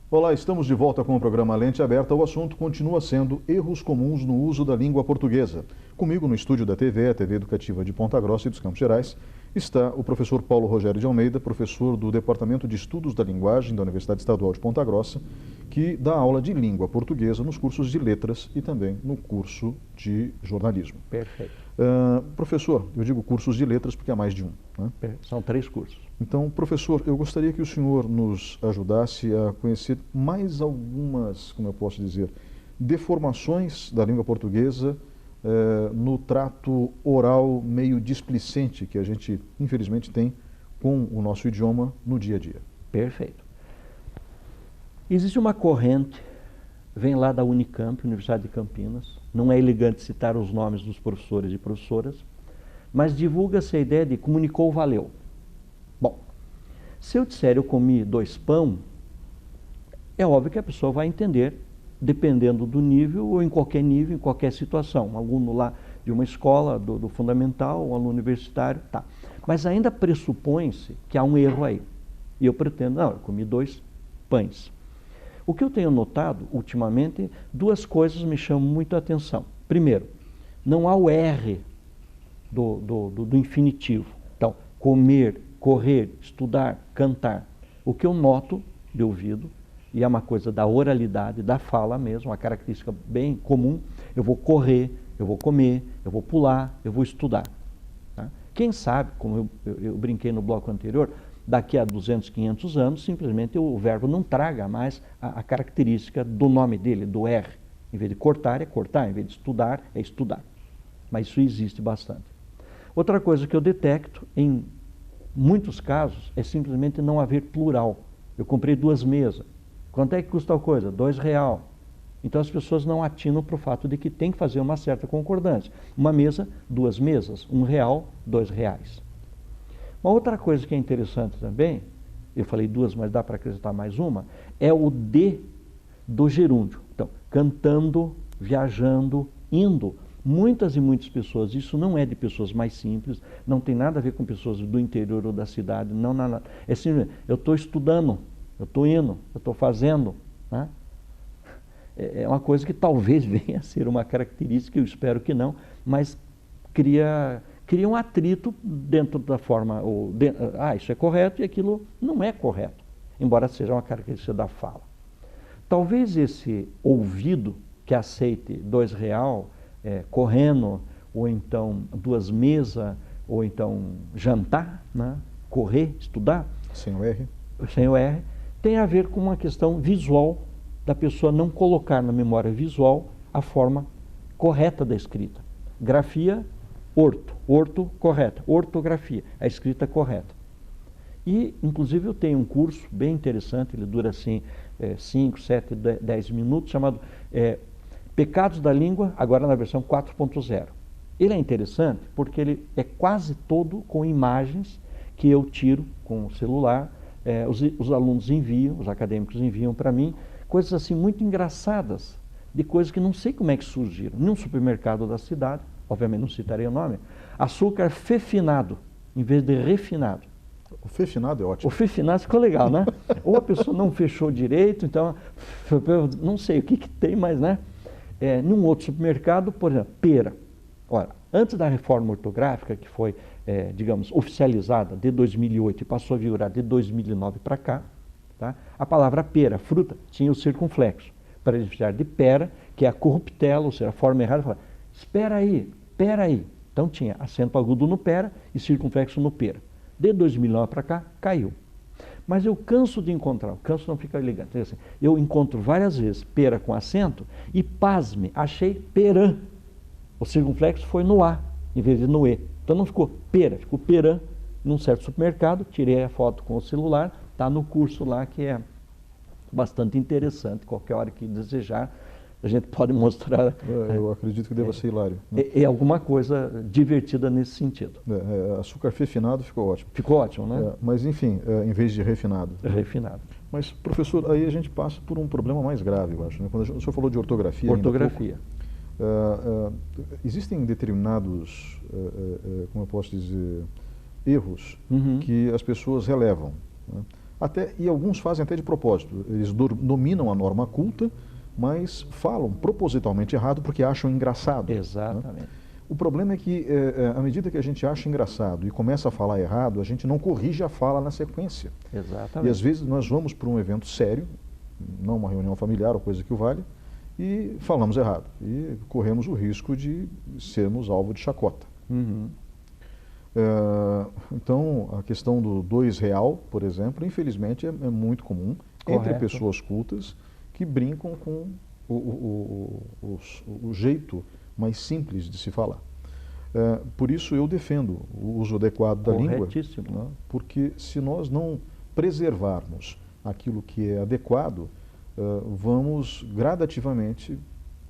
Olá, estamos de volta com o programa Lente Aberta. O assunto continua sendo erros comuns no uso da língua portuguesa. Comigo no estúdio da TV, a TV Educativa de Ponta Grossa e dos Campos Gerais, está o professor Paulo Rogério de Almeida, professor do Departamento de Estudos da Linguagem da Universidade Estadual de Ponta Grossa, que dá aula de língua portuguesa nos cursos de letras e também no curso de jornalismo. Perfeito. Professor, eu digo cursos de letras porque há mais de um, né? São 3 cursos. Então, professor, eu gostaria que o senhor nos ajudasse a conhecer mais algumas, como eu posso dizer, deformações da língua portuguesa no trato oral meio displicente que a gente, infelizmente, tem com o nosso idioma no dia a dia. Perfeito. Existe uma corrente, vem lá da Unicamp, Universidade de Campinas, não é elegante citar os nomes dos professores e professoras, mas divulga-se a ideia de comunicou, valeu. Bom, se eu disser eu comi 2 pão, é óbvio que a pessoa vai entender, dependendo do nível ou em qualquer situação. Um aluno lá de uma escola, do fundamental, um aluno universitário, tá. Mas ainda pressupõe-se que há um erro aí. E eu pretendo, não, eu comi 2 pães. O que eu tenho notado, ultimamente, 2 coisas me chamam muito a atenção. Primeiro, não há o R do infinitivo. Então, comer, correr, estudar, cantar. O que eu noto de ouvido, e é uma coisa da oralidade, da fala mesmo, uma característica bem comum, eu vou correr, eu vou comer, eu vou pular, eu vou estudar. Tá? Quem sabe, como eu brinquei no bloco anterior, daqui a 200, 500 anos, simplesmente o verbo não traga mais a característica do nome dele, do R. Em vez de cortar, é cortar, em vez de estudar, é estudar. Mas isso existe bastante. Outra coisa que eu detecto, em muitos casos, é simplesmente não haver plural. Eu comprei 2 mesas. Quanto é que custa a coisa? R$2. Então as pessoas não atinam para o fato de que tem que fazer uma certa concordância. Uma mesa, 2 mesas. R$1, R$2. Uma outra coisa que é interessante também, eu falei 2, mas dá para acrescentar mais uma, é o D do gerúndio. Então, cantando, viajando, indo. Muitas e muitas pessoas, isso não é de pessoas mais simples, não tem nada a ver com pessoas do interior ou da cidade, não, nada. É simplesmente, eu estou estudando, eu estou indo, eu estou fazendo. Né? É uma coisa que talvez venha a ser uma característica, eu espero que não, mas cria um atrito dentro da forma, isso é correto e aquilo não é correto, embora seja uma característica da fala. Talvez esse ouvido que aceite R$2, correndo, ou então 2 mesas, ou então jantar, né? Correr, estudar. Sem o R. Sem o R, tem a ver com uma questão visual, da pessoa não colocar na memória visual a forma correta da escrita. Grafia, orto correta, ortografia, a escrita correta. E, inclusive, eu tenho um curso bem interessante, ele dura assim 5, 7, 10 minutos, chamado Pecados da Língua, agora na versão 4.0. Ele é interessante porque ele é quase todo com imagens que eu tiro com o celular, os alunos enviam, os acadêmicos enviam para mim, coisas assim muito engraçadas, de coisas que não sei como é que surgiram. Num supermercado da cidade, obviamente não citarei o nome, açúcar fefinado, em vez de refinado. O fefinado é ótimo. O fefinado ficou legal, né? Ou a pessoa não fechou direito, então, não sei o que tem, mas, né? Num outro supermercado, por exemplo, pera. Ora, antes da reforma ortográfica, que foi, digamos, oficializada de 2008 e passou a vigorar de 2009 para cá, tá? A palavra pera, fruta, tinha o circunflexo, para diferenciar de pera, que é a corruptela, ou seja, a forma errada, fala, espera aí, pera aí. Então tinha acento agudo no pera e circunflexo no pera. De 2009 para cá, caiu. Mas eu canso de encontrar, canso não fica elegante. Assim, eu encontro várias vezes pera com acento e, pasme, achei perã. O circunflexo foi no A, em vez de no E. Então não ficou pera, ficou perã num certo supermercado. Tirei a foto com o celular, está no curso lá que é bastante interessante. Qualquer hora que desejar, a gente pode mostrar. Eu acredito que deva ser hilário. Né? É alguma coisa divertida nesse sentido. Açúcar fefinado ficou ótimo. Ficou ótimo, né? Mas, enfim, em vez de refinado. Refinado. Mas, professor, aí a gente passa por um problema mais grave, eu acho. Né? Quando o senhor falou de ortografia. Ortografia. Existem determinados, como eu posso dizer, erros que as pessoas relevam. Né? E alguns fazem até de propósito. Eles dominam a norma culta, mas falam propositalmente errado porque acham engraçado. Exatamente. Né? O problema é que, à medida que a gente acha engraçado e começa a falar errado, a gente não corrige a fala na sequência. Exatamente. E às vezes nós vamos para um evento sério, não uma reunião familiar ou coisa que o valha, e falamos errado. E corremos o risco de sermos alvo de chacota. Uhum. Então, a questão do R$2, por exemplo, infelizmente é muito comum. Correto. Entre pessoas cultas que brincam com o jeito mais simples de se falar. Por isso eu defendo o uso adequado da língua, né? Porque se nós não preservarmos aquilo que é adequado, vamos gradativamente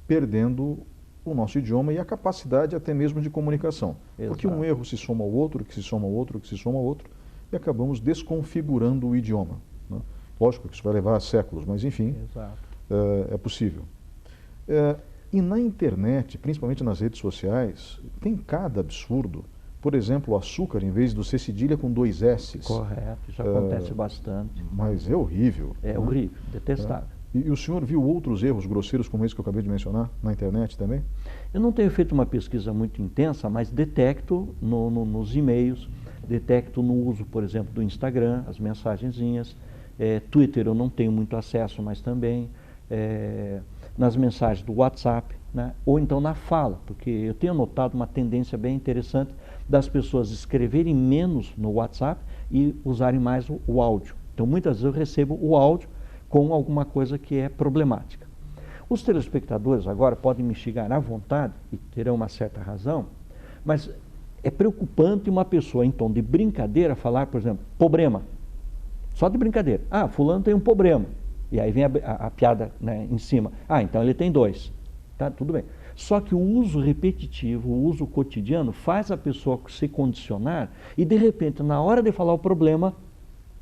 perdendo o nosso idioma e a capacidade até mesmo de comunicação. Exato. Porque um erro se soma ao outro, que se soma ao outro, que se soma ao outro, e acabamos desconfigurando o idioma. Né? Lógico que isso vai levar séculos, mas enfim, é possível. E na internet, principalmente nas redes sociais, tem cada absurdo. Por exemplo, o açúcar, em vez do C cedilha com 2 S. Correto, isso acontece bastante. Mas é horrível. É horrível, detestável. E o senhor viu outros erros grosseiros como esse que eu acabei de mencionar na internet também? Eu não tenho feito uma pesquisa muito intensa, mas detecto nos e-mails, detecto no uso, por exemplo, do Instagram, as mensagenzinhas. Twitter eu não tenho muito acesso, mas também nas mensagens do WhatsApp, né? Ou então na fala, porque eu tenho notado uma tendência bem interessante das pessoas escreverem menos no WhatsApp e usarem mais o áudio. Então muitas vezes eu recebo o áudio com alguma coisa que é problemática. Os telespectadores agora podem me xingar à vontade e terão uma certa razão, mas é preocupante uma pessoa em tom de brincadeira falar, por exemplo, problema. Só de brincadeira. Ah, fulano tem um problema. E aí vem a piada, né, em cima. Ah, então ele tem 2. Tá, tudo bem. Só que o uso repetitivo, o uso cotidiano, faz a pessoa se condicionar e, de repente, na hora de falar o problema,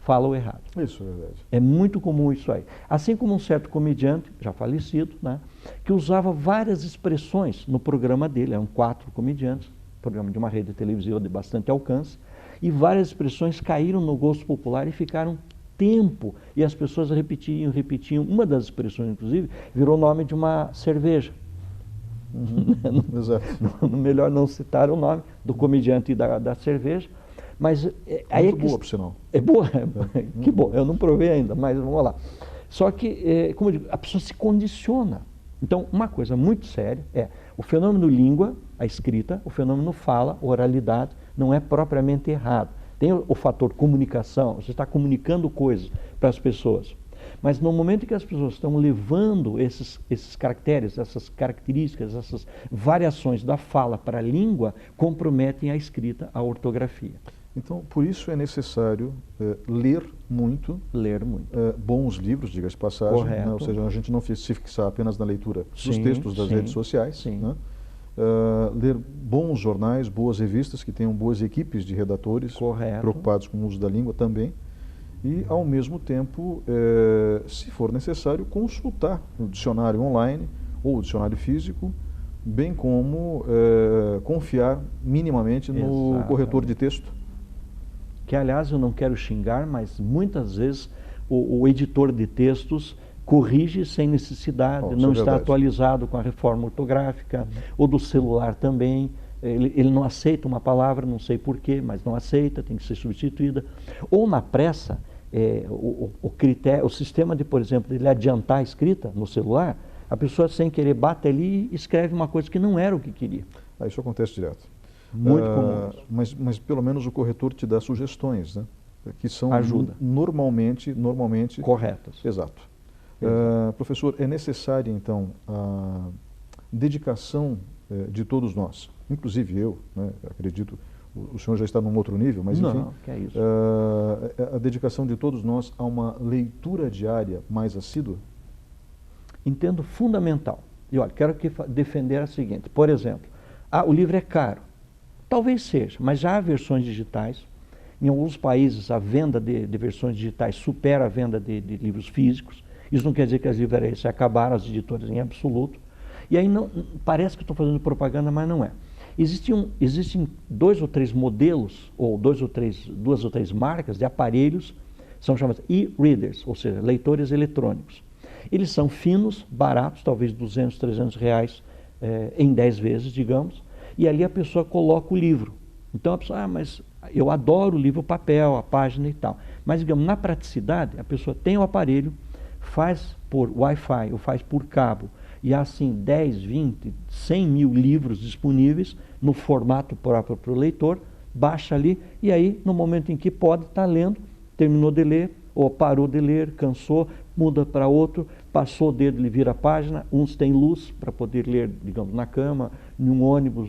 fala o errado. Isso é verdade. É muito comum isso aí. Assim como um certo comediante, já falecido, né, que usava várias expressões no programa dele, eram 4 comediantes, programa de uma rede televisiva de bastante alcance, e várias expressões caíram no gosto popular e ficaram tempo, e as pessoas repetiam. Uma das expressões, inclusive, virou nome de uma cerveja. Exato. Melhor não citar o nome do comediante e da cerveja, mas aí muito boa, por sinal. É boa, que bom, eu não provei ainda, mas vamos lá. Só que, como eu digo, a pessoa se condiciona. Então, uma coisa muito séria é o fenômeno língua, a escrita, o fenômeno fala, oralidade, não é propriamente errado. Tem o fator comunicação, você está comunicando coisas para as pessoas. Mas no momento em que as pessoas estão levando esses caracteres, essas características, essas variações da fala para a língua, comprometem a escrita, a ortografia. Então, por isso é necessário ler muito. Ler muito. Bons livros, diga-se de passagem. Correto. Né? Ou seja, a gente não se fixar apenas na leitura dos textos das redes sociais. Sim. Né? Ler bons jornais, boas revistas que tenham boas equipes de redatores. Correto. Preocupados com o uso da língua também. E, ao mesmo tempo, se for necessário, consultar o dicionário online ou o dicionário físico, bem como confiar minimamente no corretor de texto. Que, aliás, eu não quero xingar, mas muitas vezes o editor de textos corrige sem necessidade, não está atualizado com a reforma ortográfica, ou do celular também. Ele não aceita uma palavra, não sei porquê, mas não aceita, tem que ser substituída. Ou na pressa, o sistema de, por exemplo, ele adiantar a escrita no celular, a pessoa sem querer bate ali e escreve uma coisa que não era o que queria. Isso acontece direto. Muito comum. Mas pelo menos o corretor te dá sugestões, né? Que são ajuda. Normalmente corretas. Exato. Professor, é necessária então a dedicação de todos nós, inclusive eu, né? Acredito, o senhor já está num outro nível, mas enfim. Não, que é isso. A dedicação de todos nós a uma leitura diária mais assídua? Entendo fundamental. E olha, quero defender a seguinte, por exemplo, o livro é caro. Talvez seja, mas já há versões digitais. Em alguns países a venda de versões digitais supera a venda de livros físicos. Isso não quer dizer que as livrarias se acabaram, as editoras em absoluto. E aí parece que estou fazendo propaganda, mas não é. Existem 2 ou 3 modelos, ou 2 ou 3 marcas de aparelhos São chamados e-readers, ou seja, leitores eletrônicos. Eles são finos, baratos, talvez 200, 300 reais em 10 vezes, digamos, e ali a pessoa coloca o livro. Então a pessoa, mas eu adoro o livro papel, a página e tal. Mas, digamos, na praticidade, a pessoa tem o aparelho, faz por Wi-Fi ou faz por cabo, e há assim 10, 20, 100 mil livros disponíveis no formato próprio para o leitor, baixa ali, e aí, no momento em que pode, está lendo, terminou de ler, ou parou de ler, cansou, muda para outro, passou o dedo, ele vira a página, uns têm luz para poder ler, digamos, na cama, num ônibus,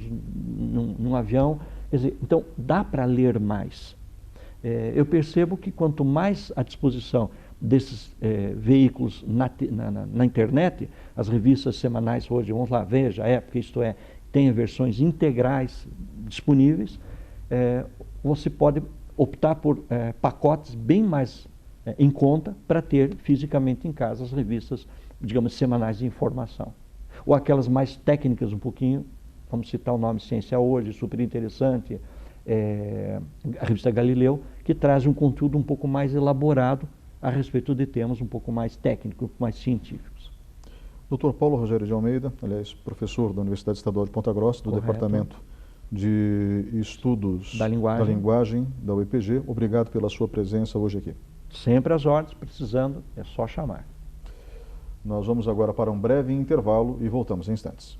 num avião. Quer dizer, então, dá para ler mais. Eu percebo que quanto mais à disposição desses veículos na internet, as revistas semanais hoje, vamos lá, Veja, Época, Isto É, tem versões integrais disponíveis, você pode optar por pacotes bem mais em conta para ter fisicamente em casa as revistas, digamos, semanais de informação. Ou aquelas mais técnicas um pouquinho, vamos citar o nome Ciência Hoje, super interessante, a revista Galileu, que traz um conteúdo um pouco mais elaborado a respeito de temas um pouco mais técnicos, mais científicos. Dr. Paulo Rogério de Almeida, aliás, professor da Universidade Estadual de Ponta Grossa, do Departamento de Estudos da Linguagem da UEPG, obrigado pela sua presença hoje aqui. Sempre às ordens, precisando, é só chamar. Nós vamos agora para um breve intervalo e voltamos em instantes.